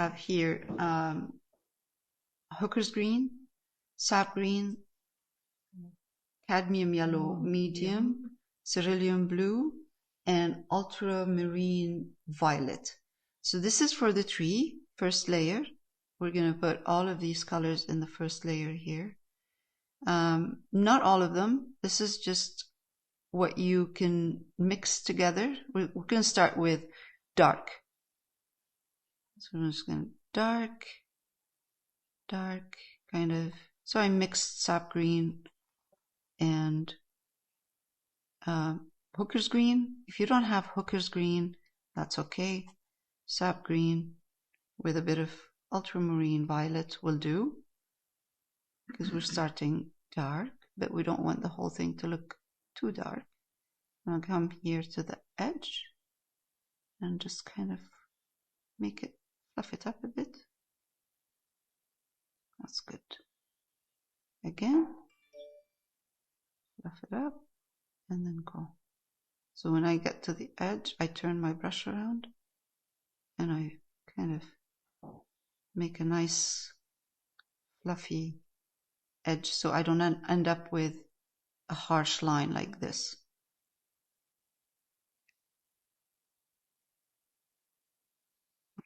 have here hooker's green, sap green, cadmium yellow medium, cerulean blue, and ultramarine violet. So this is for the tree, first layer. We're going to put all of these colors in the first layer here. Not all of them. This is just what you can mix together. We're going to start with dark. So I'm just going to dark, kind of. So I mixed sap green and hooker's green. If you don't have hooker's green, that's okay. Sap green with a bit of ultramarine violet will do, because we're starting dark, but we don't want the whole thing to look too dark. I'll come here to the edge and just kind of make it, fluff it up a bit. That's good. Again, fluff it up and then go. So when I get to the edge, I turn my brush around and I kind of make a nice fluffy edge so I don't end up with a harsh line like this.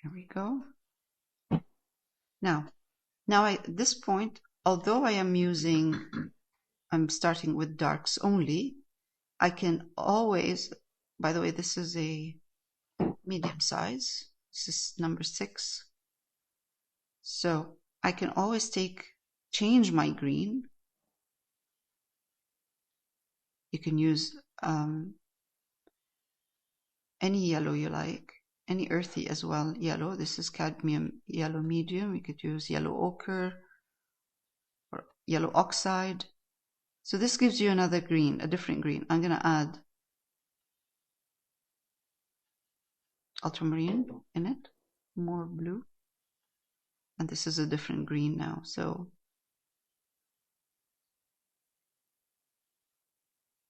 Here we go. Now at this point, although I'm starting with darks only, I can always, by the way, this is a medium size. This is number 6. So I can always change my green. You can use any yellow you like, any earthy as well yellow. This is cadmium yellow medium. You could use yellow ochre or yellow oxide. So this gives you another green, a different green. I'm going to add ultramarine in it, more blue. And this is a different green now. So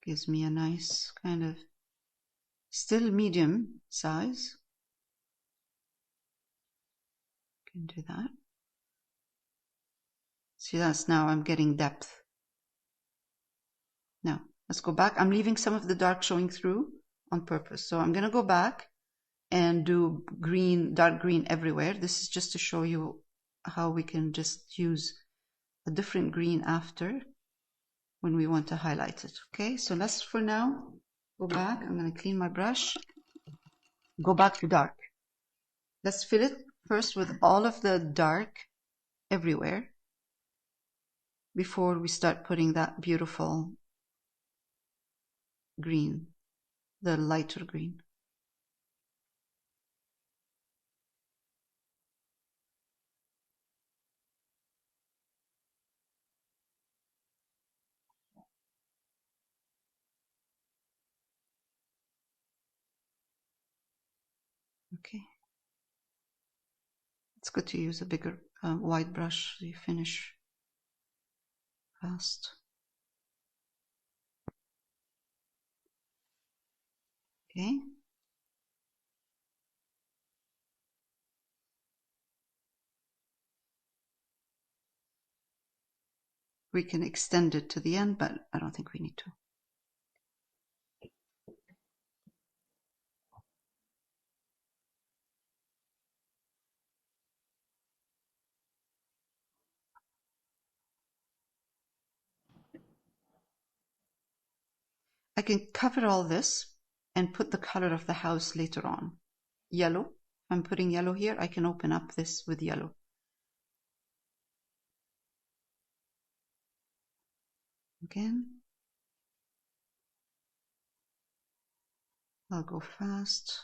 gives me a nice kind of still medium size. Can do that. See, that's now I'm getting depth. Now let's go back. I'm leaving some of the dark showing through on purpose. So I'm going to go back and do green, dark green everywhere. This is just to show you how we can just use a different green after when we want to highlight it. Okay, so let's for now go back. I'm going to clean my brush. Go back to dark. Let's fill it first with all of the dark everywhere before we start putting that beautiful green, the lighter green. Okay. It's good to use a bigger wide brush so you finish fast. Okay. We can extend it to the end, but I don't think we need to. I can cover all this and put the color of the house later on. Yellow. I'm putting yellow here. I can open up this with yellow. Again. I'll go fast.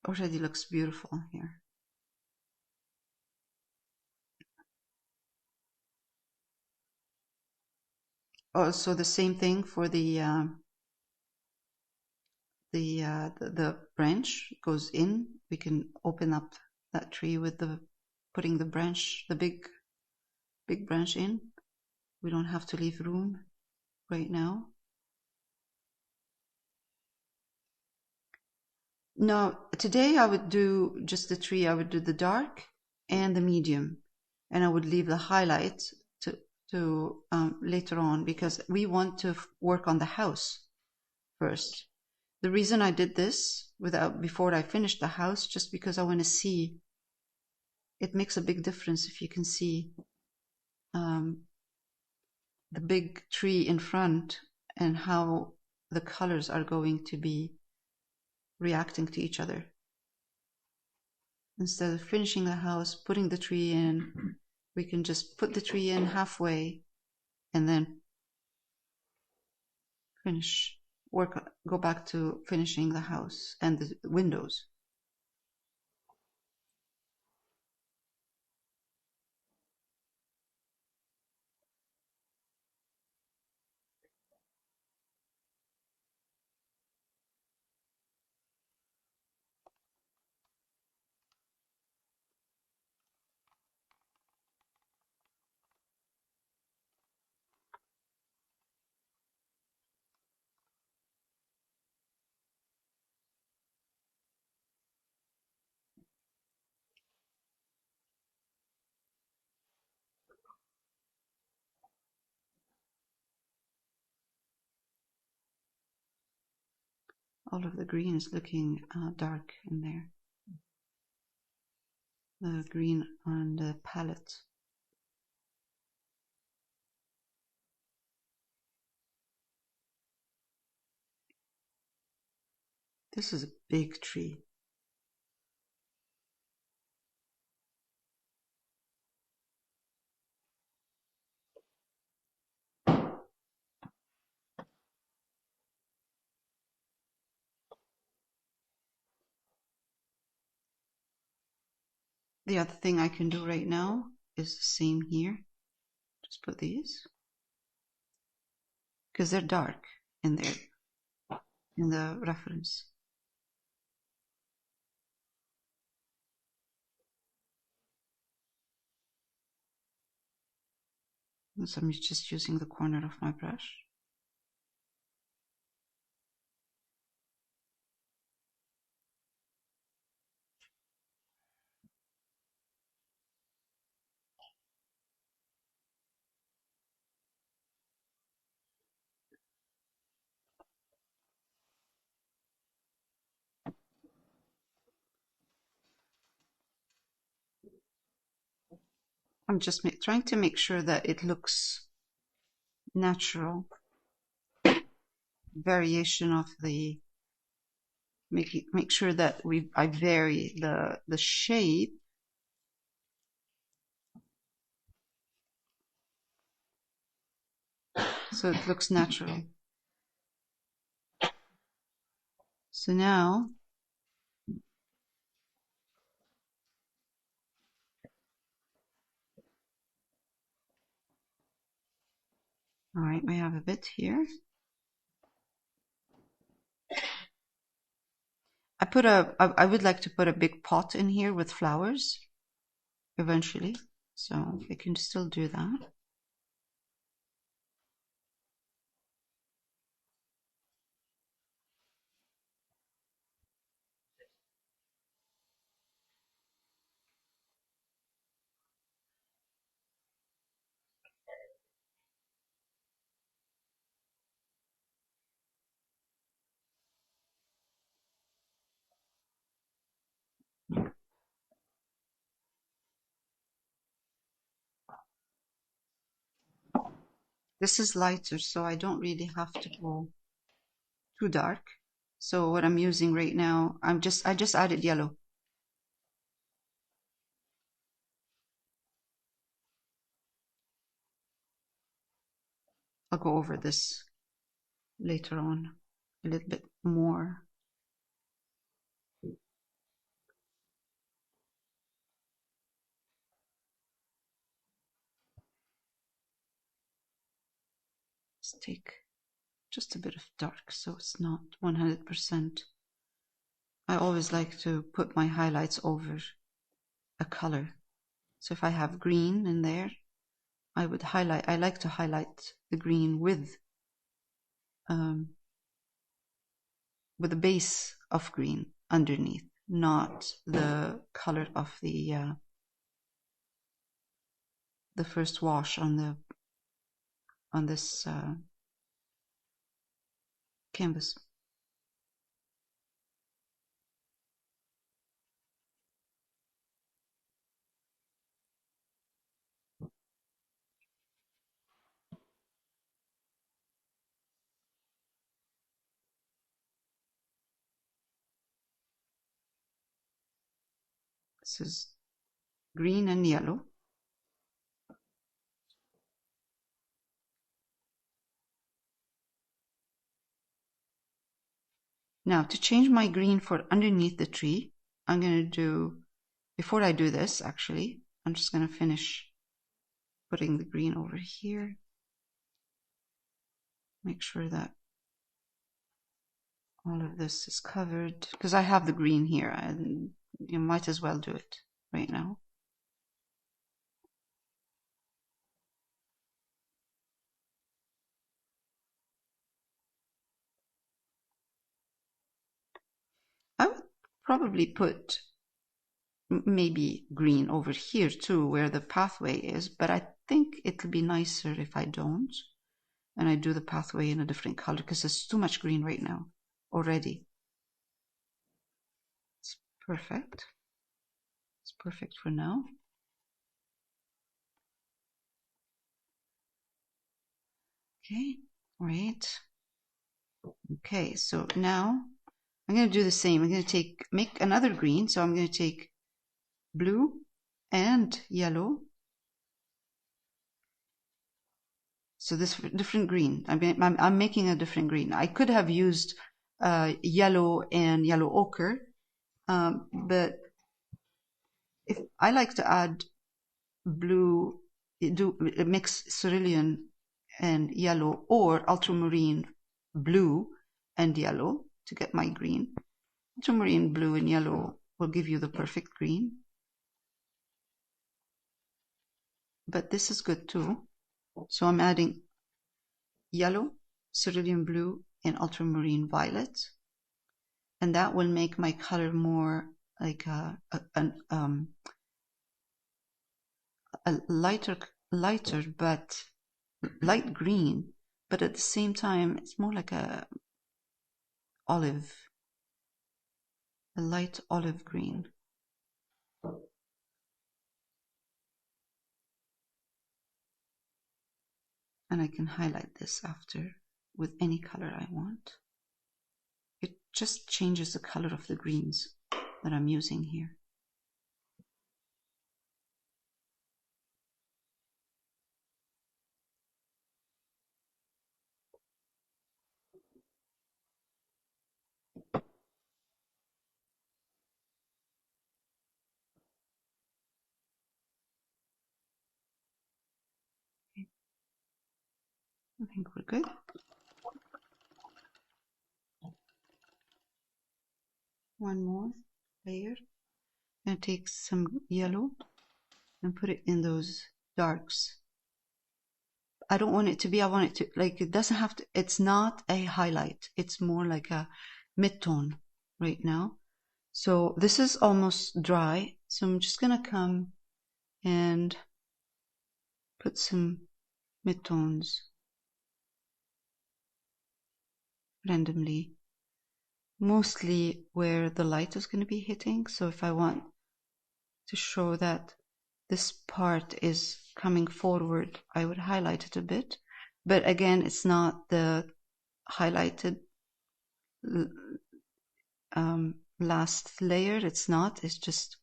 Already looks beautiful here. Also the same thing for the branch goes in. We can open up that tree with putting the branch, the big branch in. We don't have to leave room right now. No, today I would do just the tree. I would do the dark and the medium, and I would leave the highlight to later on, because we want to work on the house first. The reason I did this before I finished the house, just because I want to see. It makes a big difference if you can see the big tree in front and how the colors are going to be reacting to each other. Instead of finishing the house, putting the tree in, we can just put the tree in halfway and then go back to finishing the house and the windows. All of the green is looking dark in there. The green on the palette. This is a big tree. The other thing I can do right now is the same here. Just put these, because they're dark in there, in the reference. So I'm just using the corner of my brush. I'm just trying to make sure that it looks natural. Variation of the, make sure that I vary the shape. So it looks natural. So now all right, we have a bit here. I would like to put a big pot in here with flowers eventually. So we can still do that. This is lighter, so I don't really have to go too dark. So what I'm using right now, I just added yellow. I'll go over this later on a little bit more. Let's take just a bit of dark so it's not 100%. I always like to put my highlights over a color. So if I have green in there, I would highlight, I like to highlight the green with a base of green underneath, not the color of the first wash on this canvas. This is green and yellow. Now to change my green for underneath the tree, I'm going to do, before I do this actually, I'm just going to finish putting the green over here. Make sure that all of this is covered, because I have the green here and you might as well do it right now. I would probably put maybe green over here too, where the pathway is, but I think it'll be nicer if I don't, and I do the pathway in a different color, because there's too much green right now already. It's perfect. It's perfect for now. Okay, right. Okay, so now I'm going to do the same. I'm going to make another green. So I'm going to take blue and yellow. So this different green. I'm making a different green. I could have used yellow and yellow ochre, but if I like to add blue, mix cerulean and yellow, or ultramarine blue and yellow to get my green. Ultramarine blue and yellow will give you the perfect green. But this is good too. So I'm adding yellow, cerulean blue, and ultramarine violet. And that will make my color more like a lighter but light green, but at the same time it's more like a light olive green. And I can highlight this after with any color I want. It just changes the color of the greens that I'm using here. I think we're good. One more layer. I'm going to take some yellow and put it in those darks. I don't want it to be, I want it to, like, it doesn't have to, it's not a highlight. It's more like a mid-tone right now. So this is almost dry. So I'm just going to come and put some mid-tones randomly, mostly where the light is going to be hitting. So if I want to show that this part is coming forward, I would highlight it a bit. But again, it's not the highlighted last layer. It's not. It's just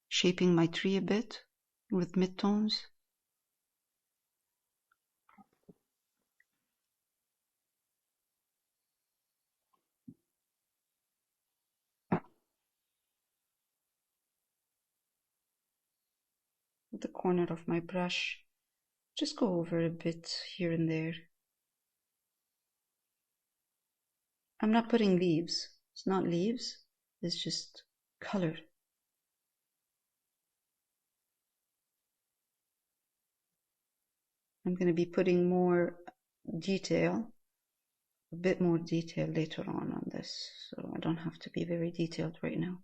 shaping my tree a bit with midtones. With the corner of my brush, just go over a bit here and there. I'm not putting leaves. It's not leaves. It's just color. I'm going to be putting more detail, a bit more detail later on this, so I don't have to be very detailed right now.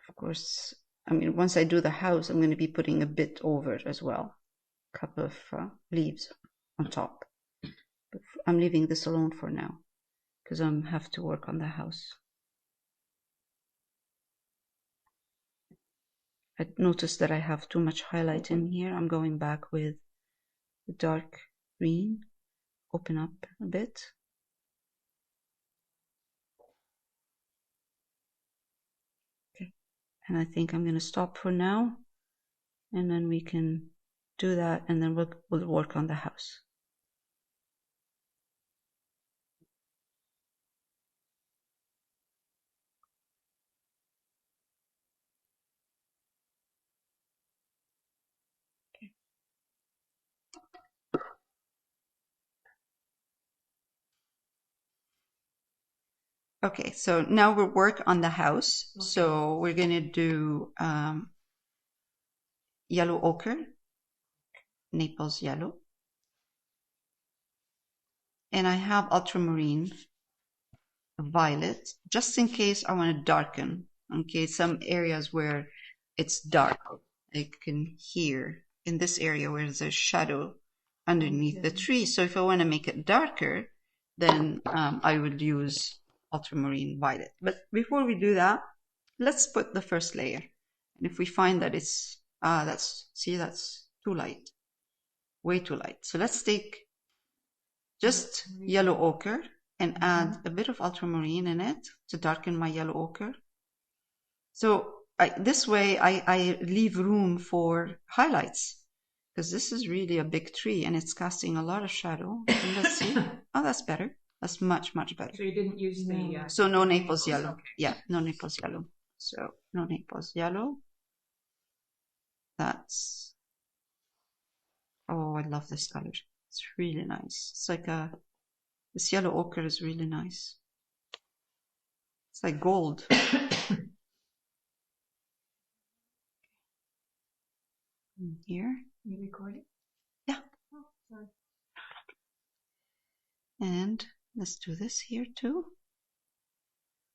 Of course, I mean, once I do the house, I'm going to be putting a bit over as well, a couple of leaves on top. But I'm leaving this alone for now because I have to work on the house. I noticed that I have too much highlight in here. I'm going back with the dark green, open up a bit. Okay, and I think I'm going to stop for now, and then we can do that, and then we'll work on the house. Okay, so now we'll work on the house. Okay. So we're going to do yellow ochre, Naples yellow. And I have ultramarine violet, just in case I want to darken. Okay, some areas where it's dark, I can hear in this area where there's a shadow underneath the tree. So if I want to make it darker, then I would use ultramarine violet. But before we do that, let's put the first layer. And if we find that it's that's too light, way too light. So let's take just yellow ochre and add a bit of ultramarine in it to darken my yellow ochre. So this way I leave room for highlights, because this is really a big tree and it's casting a lot of shadow. And let's see. Oh, that's better. That's much, much better. So you didn't use the... so no Naples yellow. Okay. Yeah, no Naples yellow. So no Naples yellow. That's... Oh, I love this color. It's really nice. It's like a... This yellow ochre is really nice. It's like gold. Here. You recording? Yeah. Oh, sorry. And let's do this here too.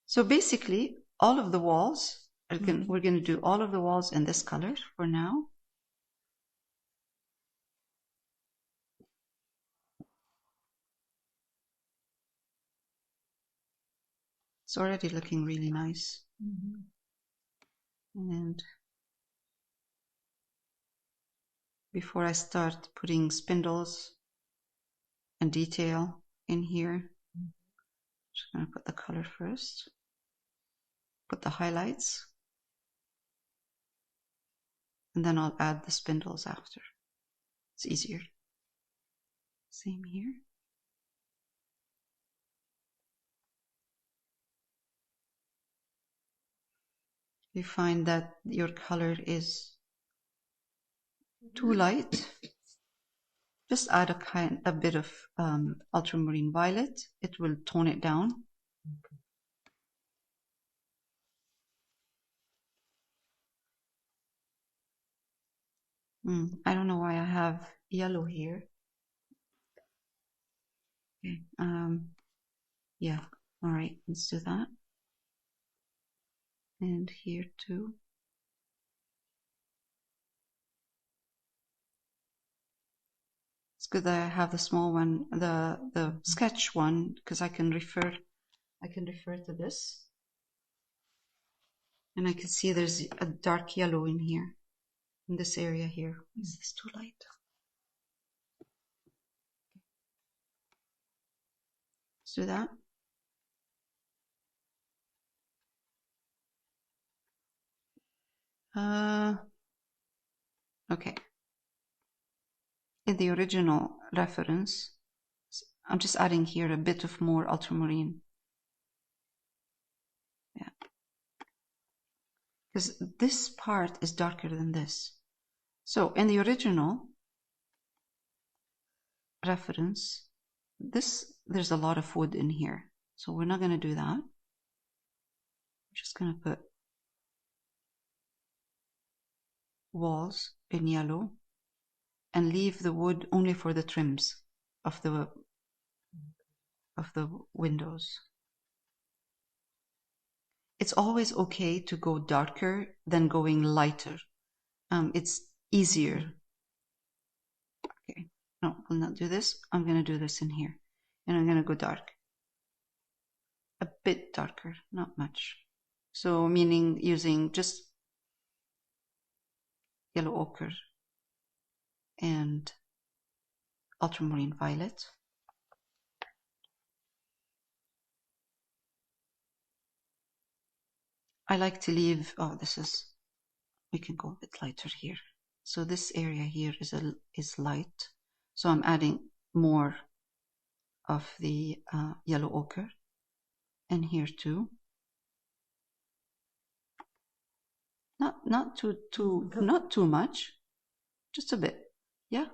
So basically, all of the walls, we're going to do all of the walls in this color for now. It's already looking really nice. And before I start putting spindles and detail in here, I'm just going to put the color first, put the highlights, and then I'll add the spindles after. It's easier. Same here. If you find that your color is too light, just add a bit of ultramarine violet. It will tone it down. I don't know why I have yellow here. Okay. Yeah. All right. Let's do that. And here too. It's good that I have the small one, the sketch one, because I can refer to this, and I can see there's a dark yellow in here, in this area here. Is this too light? Let's do that. Okay. In the original reference, I'm just adding here a bit of more ultramarine. Yeah. Because this part is darker than this. So in the original reference, there's a lot of wood in here, so we're not going to do that. We're just going to put walls in yellow and leave the wood only for the trims of the windows. It's always okay to go darker than going lighter. It's easier. Okay, no, I'll not do this. I'm going to do this in here. And I'm going to go dark. A bit darker, not much. So meaning using just yellow ochre and ultramarine violet. I like to leave, we can go a bit lighter here. So this area here is light. So I'm adding more of the yellow ochre. And here too. Not too much. Just a bit. Yeah?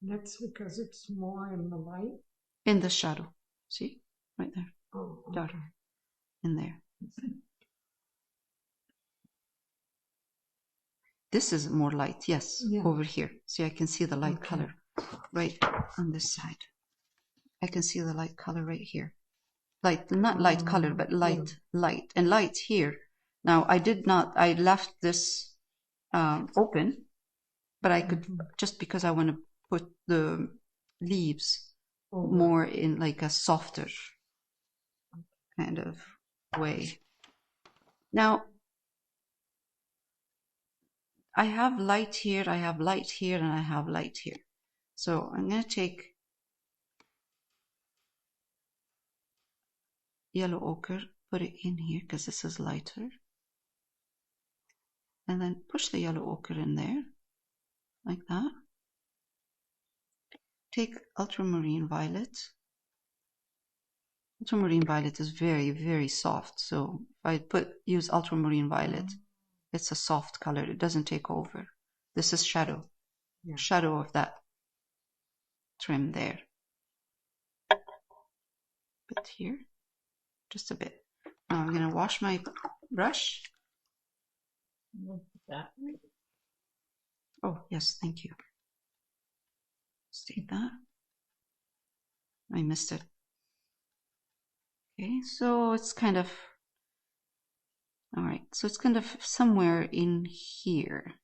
That's because it's more in the light? In the shadow. See? Right there. Oh, okay. Dark. In there. This is more light, yes, yeah. Over here. See, I can see the light color right on this side. I can see the light color right here. Light, not light color, but light, light. And light here. Now, I left this open, but I could, just because I want to put the leaves more in like a softer kind of way. Now, I have light here, I have light here, and I have light here. So I'm going to take yellow ochre, put it in here because this is lighter. And then push the yellow ochre in there, like that. Take ultramarine violet. Ultramarine violet is very, very soft. So if I use ultramarine violet, it's a soft color. It doesn't take over. This is shadow. Yeah. Shadow of that trim there. Bit here. Just a bit. Now I'm going to wash my brush. Oh, yes, thank you. State that. I missed it. Okay, so it's kind of, all right, so it's kind of somewhere in here.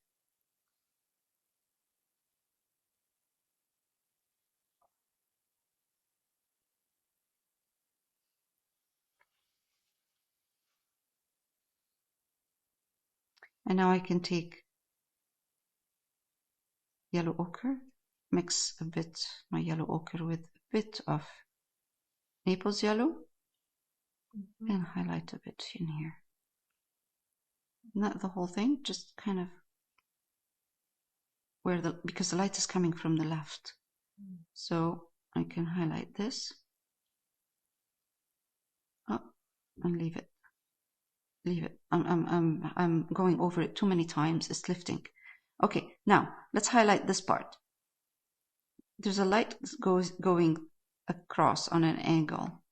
And now I can take yellow ochre, mix a bit my yellow ochre with a bit of Naples yellow, and highlight a bit in here. Not the whole thing, just kind of where because the light is coming from the left. So I can highlight this. Oh, and leave it. Leave it. I'm going over it too many times. It's lifting. Okay, now let's highlight this part. There's a light going across on an angle.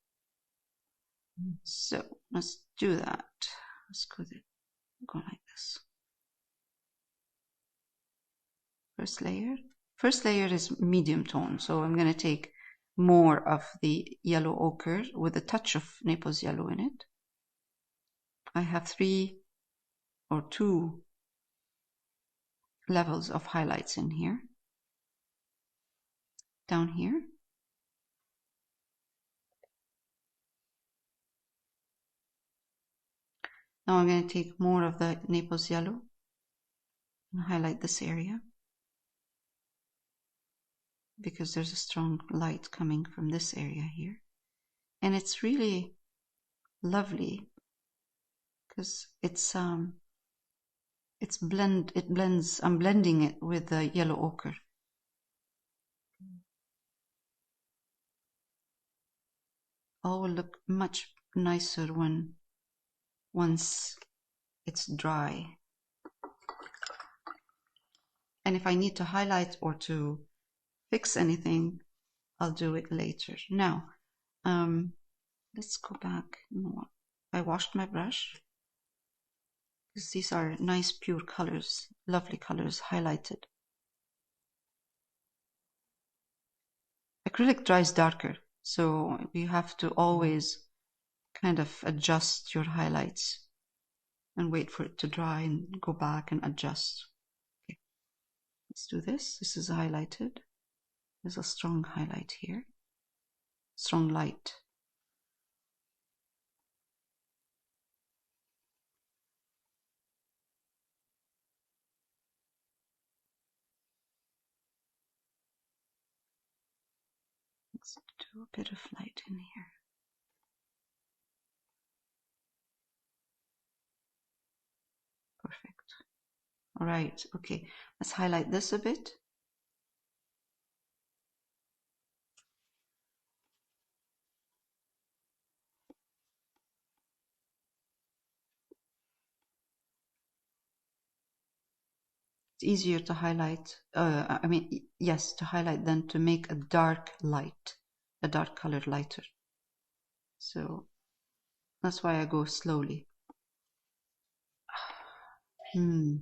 So let's do that. Let's go like this. First layer. First layer is medium tone, so I'm going to take more of the yellow ochre with a touch of Naples yellow in it. I have 3 or 2 levels of highlights in here. Down here. Now I'm going to take more of the Naples yellow and highlight this area, because there's a strong light coming from this area here. And it's really lovely because it blends. I'm blending it with the yellow ochre. All will look much nicer once it's dry. And if I need to highlight or to fix anything, I'll do it later. Now, let's go back. I washed my brush because these are nice pure colors, lovely colors highlighted. Acrylic dries darker, so you have to always kind of adjust your highlights and wait for it to dry and go back and adjust. Okay. Let's do this. This is highlighted. There's a strong highlight here. Strong light. Let's do a bit of light in here. Perfect. All right, okay. Let's highlight this a bit. It's easier to highlight, yes, to highlight than to make a dark light, a dark colored lighter. So that's why I go slowly. Let's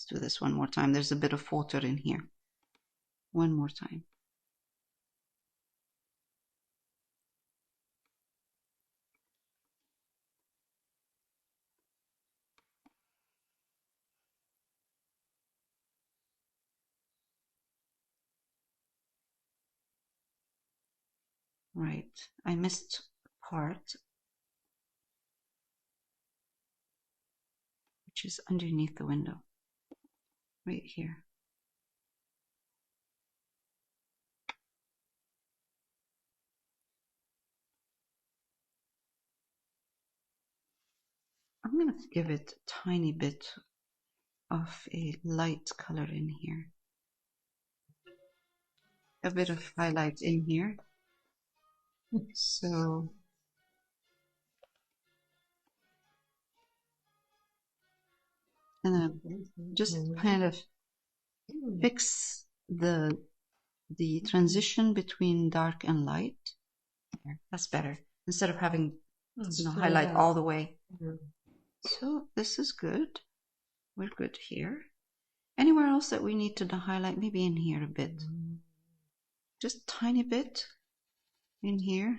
do this one more time. There's a bit of water in here. One more time. Right, I missed part, which is underneath the window, right here. I'm going to give it a tiny bit of a light color in here. A bit of highlight in here. So and then just kind of fix the transition between dark and light. That's better instead of having highlight all the way. So this is good. We're good here. Anywhere else that we need to highlight? Maybe in here a bit. Just tiny bit in here.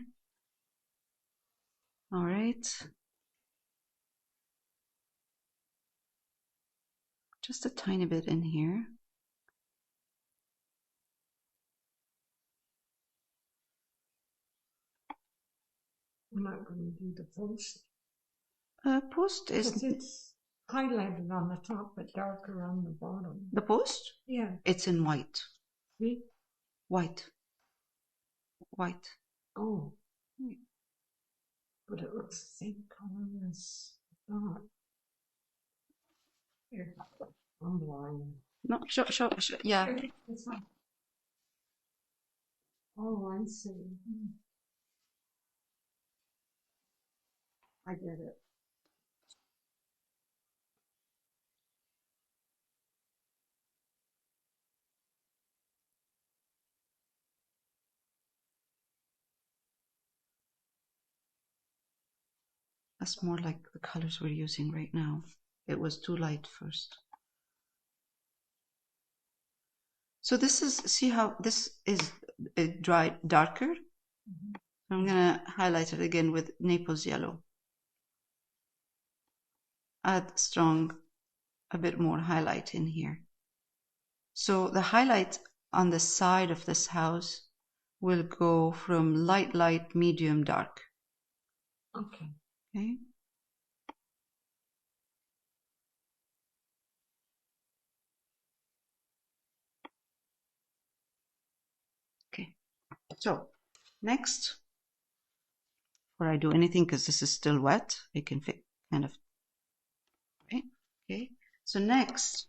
All right. Just a tiny bit in here. We're not going to do the post. Post is... It's highlighted on the top but darker on the bottom. The post? Yeah. It's in white. See? White. White. Oh. But it looks the same color as that. Here. I'm blind. No, show, yeah. Oh, I see. I get it. That's more like the colors we're using right now. It was too light first. So this is, see how this is dried darker? I'm gonna highlight it again with Naples yellow. Add strong, a bit more highlight in here. So the highlight on the side of this house will go from light, light, medium, dark. Okay. Okay. Okay. So next, before I do anything, because this is still wet, I can kind of. Okay. Okay. So next,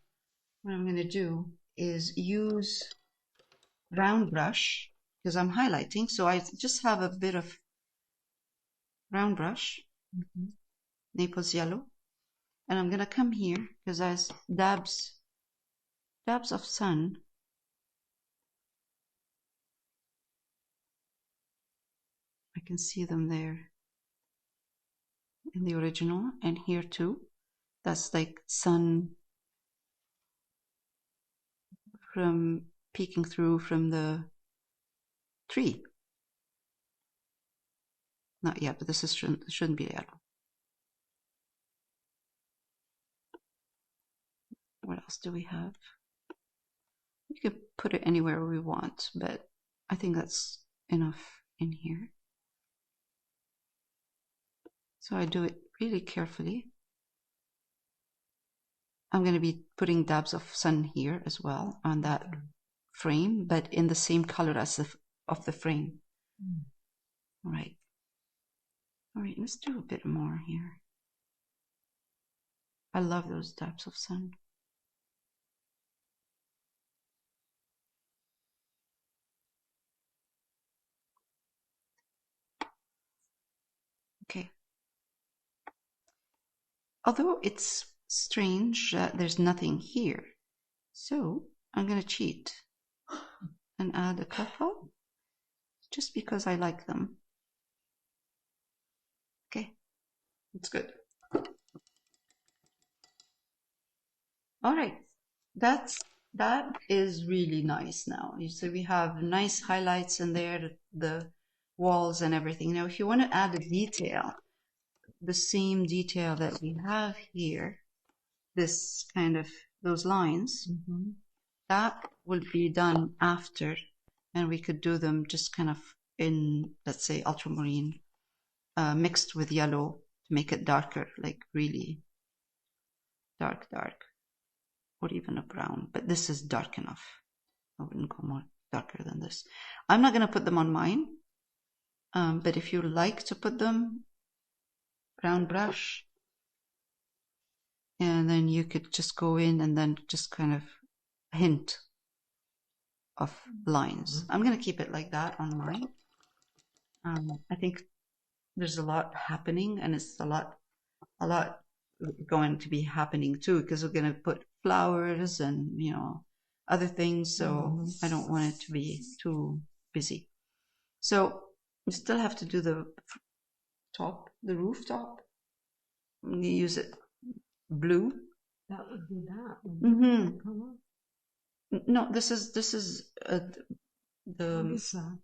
what I'm going to do is use round brush because I'm highlighting. So I just have a bit of round brush, Naples yellow, and I'm going to come here because I dabs dabs of sun. I can see them there in the original and here too. That's like sun from peeking through from the tree. Not yet, but this is shouldn't be yellow. What else do we have? We could put it anywhere we want, but I think that's enough in here. So I do it really carefully. I'm going to be putting dabs of sun here as well on that frame, but in the same color as the frame. All right. All right, let's do a bit more here. I love those dabs of sun. Okay. Although it's strange that there's nothing here, so I'm going to cheat and add a couple just because I like them. Okay, it's good. All right, that is really nice now. So we have nice highlights in there, the walls and everything. Now, if you want to add a detail, the same detail that we have here, this kind of those lines, that will be done after, and we could do them just kind of in, let's say, ultramarine mixed with yellow to make it darker, like really dark, or even a brown. But this is dark enough. I wouldn't go more darker than this. I'm not going to put them on mine, but if you like to put them, brown brush, and then you could just go in and then just kind of hint of lines. I'm going to keep it like that on mine. I think there's a lot happening, and it's a lot going to be happening too, because we're going to put flowers and, you know, other things. So I don't want it to be too busy. So we still have to do the top, the rooftop. You use it blue. That would be that. No, this is the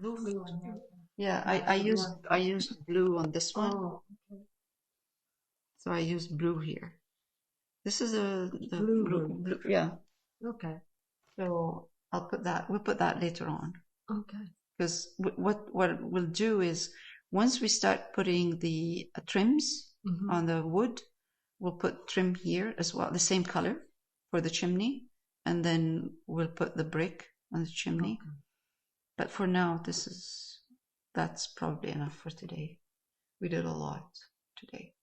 Blue. Yeah, I used blue on this one. Oh, okay. So I used blue here. This is the blue. Yeah. Okay. So I'll put that. We'll put that later on. Okay. Because what we'll do is once we start putting the trims on the wood, we'll put trim here as well, the same color for the chimney, and then we'll put the brick on the chimney. Okay. But for now, that's probably enough for today. We did a lot today.